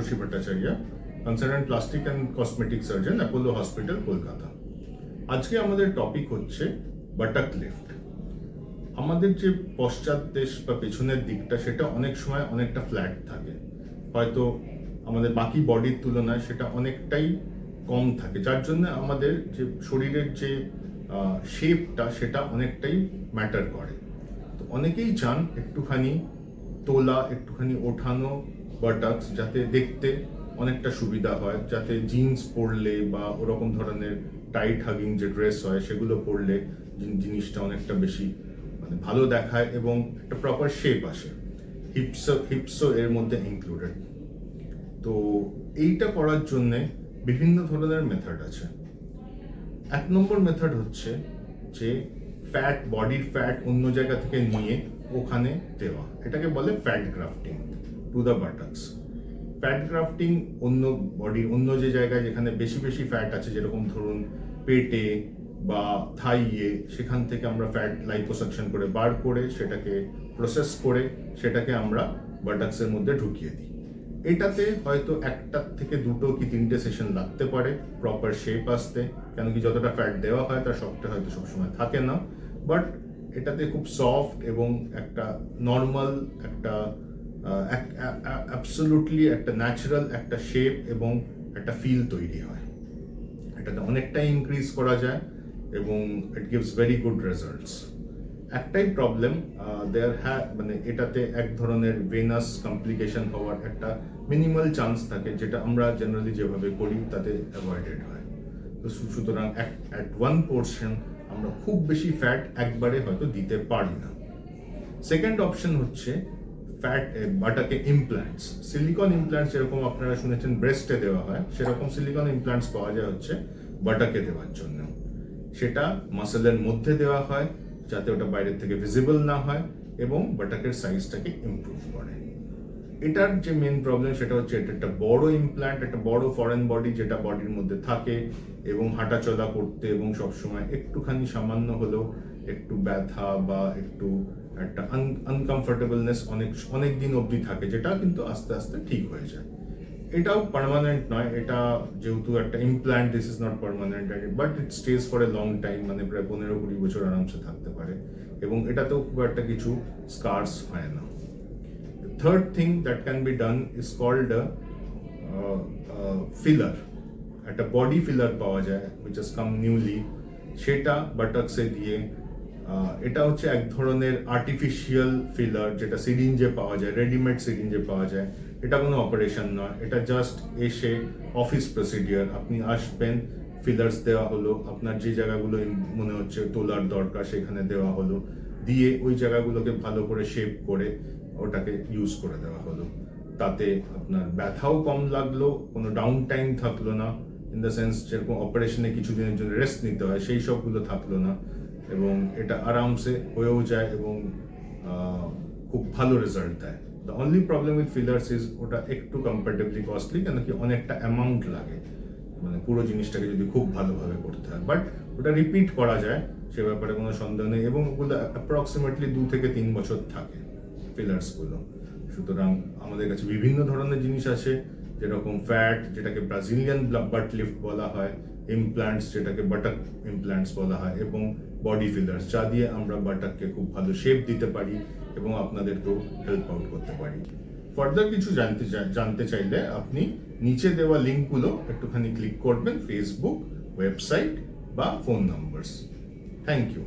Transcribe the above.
Debanshu Bhattacharya, consultant plastic and cosmetic surgeon, Apollo Hospital, Kolkata. আজকে আমাদের topic হচ্ছে buttock lift. আমাদের যে পশ্চাৎ দেশ বা পেছনের দিকটা সেটা অনেক সময় অনেকটা ফ্ল্যাট থাকে, হয়তো আমাদের বাকি বডির তুলনায় সেটা অনেকটাই কম থাকে, যার জন্য আমাদের যে শরীরের যে শেপটা সেটা অনেকটাই ম্যাটার করে। তো অনেকেই চান একটুখানি তোলা, একটুখানি ওঠানো বাটাক্স, যাতে দেখতে অনেকটা সুবিধা হয়, যাতে জিন্স পরলে বা ওরকম ধরনের টাইট হাগিং যে ড্রেস হয় সেগুলো পরলে জিনিসটা অনেকটা বেশি ভালো দেখায় এবং একটা প্রপার শেপ আসে, হিপসও এর মধ্যে ইনক্লুডেড। তো এইটা করার জন্যে বিভিন্ন ধরনের মেথড আছে। 1 নম্বর মেথড হচ্ছে যে বডির ফ্যাট অন্য জায়গা থেকে নিয়ে ওখানে দেওয়া, এটাকে বলে fat grafting to the buttocks. Fat grafting অন্য যে জায়গায় যেখানে বেশি বেশি ফ্যাট আছে, যেরকম ধরুন পেটে বা থাইয়ে, সেখান থেকে আমরা ফ্যাট লাইপোসাকশন করে বার করে সেটাকে প্রসেস করে সেটাকে আমরা বাটাক্সের মধ্যে ঢুকিয়ে দিই। এটাতে হয়তো 1 থেকে 2 কি 3টে সেশন লাগতে পারে প্রপার শেপ আসতে, কেন কি যতটা ফ্যাট দেওয়া হয় তার সবটা হয়তো সবসময় থাকে না, বাট এটাতে খুব সফট এবং একটা নর্মাল, একটা অ্যাবসলিউটলি একটা ন্যাচারাল একটা শেপ এবং একটা ফিল তৈরি হয়। এটাতে অনেকটাই ইনক্রিজ করা যায় এবং it gives very good results. একটাই প্রবলেম এটাতে এক ধরনের ভেনাস কমপ্লিকেশন হওয়ার একটা মিনিমাল চান্স থাকে, যেটা আমরা জেনারেলি যেভাবে করি তাতে অ্যাভয়েডেড হয়। তো সুতরাং অ্যাট ওয়ান পোর্শন আমরা খুব বেশি ফ্যাট একবারে হয়তো দিতে পারি না। সেকেন্ড অপশন হচ্ছে বাটাকে ইমপ্ল্যান্টস, সিলিকন ইমপ্ল্যান্টস, যেরকম আপনারা শুনেছেন ব্রেস্টে দেওয়া হয়, সেরকম সিলিকন ইমপ্ল্যান্টস পাওয়া যায় হচ্ছে বাটাকে দেওয়ার জন্য। সেটা মাসেলের মধ্যে দেওয়া হয় যাতে ওটা বাইরের থেকে ভিজিবল না হয় এবং বাটাকের সাইজটাকে ইমপ্রুভ করে। এটার যে মেন প্রবলেম সেটা হচ্ছে এটা একটা বড় ইমপ্ল্যান্ট, একটা বড় ফরেন বডি যেটা বডির মধ্যে থাকে এবং হাঁটাচলা করতে এবং সবসময় একটুখানি সামান্য হলেও একটু ব্যথা বা একটু একটা আনকমফোর্টেবলনেস অনেক দিন অবধি থাকে, যেটা কিন্তু আস্তে আস্তে ঠিক হয়ে যায়। এটাও পার্মানেন্ট নয়, এটা যেহেতু একটা implant, this is not permanent, but it stage for a long time, মানে প্রায় 15-20 বছর আরামসে থাকতে পারে এবং এটাতেও খুব একটা কিছু স্কার্স হয় না। Third thing that can be done is called filler. একটা বডি ফিলার পাওয়া যায় উইচ হাজ কাম নিউলি, সেটা বাটাক্সে দিয়ে, এটা হচ্ছে এক ধরনের আর্টিফিশিয়াল ফিলার যেটা সিরিঞ্জে পাওয়া যায়, রেডিমেড সিরিঞ্জে পাওয়া যায়। এটা কোনো অপারেশন নয়, এটা জাস্ট এসে অফিস প্রসিডিওর, আপনি আসবেন, ফিলার্স দেওয়া হলো, আপনার যে জায়গাগুলো মনে হচ্ছে তোলার দরকার সেখানে দেওয়া হলো, দিয়ে ওই জায়গাগুলোকে ভালো করে শেপ করে ওটাকে ইউজ করে দেওয়া হলো। তাতে আপনার ব্যথাও কম লাগলো, কোনো ডাউন টাইম থাকলো না, ইন দ্য সেন্স যেরকম অপারেশনে কিছুদিনের জন্য রেস্ট নিতে হয় সেই সবগুলো থাকলো না, এবং এটা আরামসে হয়েও যায় এবং খুব ভালো রেজাল্ট দেয়। The only problem with fillers is ওটা একটু কম্পারেটিভলি কস্টলি, কেন কি অনেকটা অ্যামাউন্ট লাগে, মানে পুরো জিনিসটাকে যদি খুব ভালোভাবে করতে হয়, বাট ওটা রিপিট করা যায়, সে ব্যাপারে কোনো সন্দেহ নেই, এবং ওগুলো অ্যাপ্রক্সিমেটলি 2 থেকে 3 বছর থাকে ফিলার্সগুলো। সুতরাং আমাদের কাছে বিভিন্ন ধরনের জিনিস আছে, যেরকম ফ্যাট, যেটাকে ব্রাজিলিয়ান বাট লিফট বলা হয়, ইমপ্ল্যান্টস যেটাকে বাটাক ইমপ্ল্যান্টস বলা হয়, এবং বডি ফিলার্স যা দিয়ে আমরা বাটাককে খুব ভালো শেপ দিতে পারি এবং আপনাদেরকেও হেল্প আউট করতে পারি। ফার্দার কিছু জানতে চাইলে আপনি নিচে দেওয়া লিঙ্কগুলো একটুখানি ক্লিক করবেন, ফেসবুক, ওয়েবসাইট বা ফোন নাম্বারস। Thank you.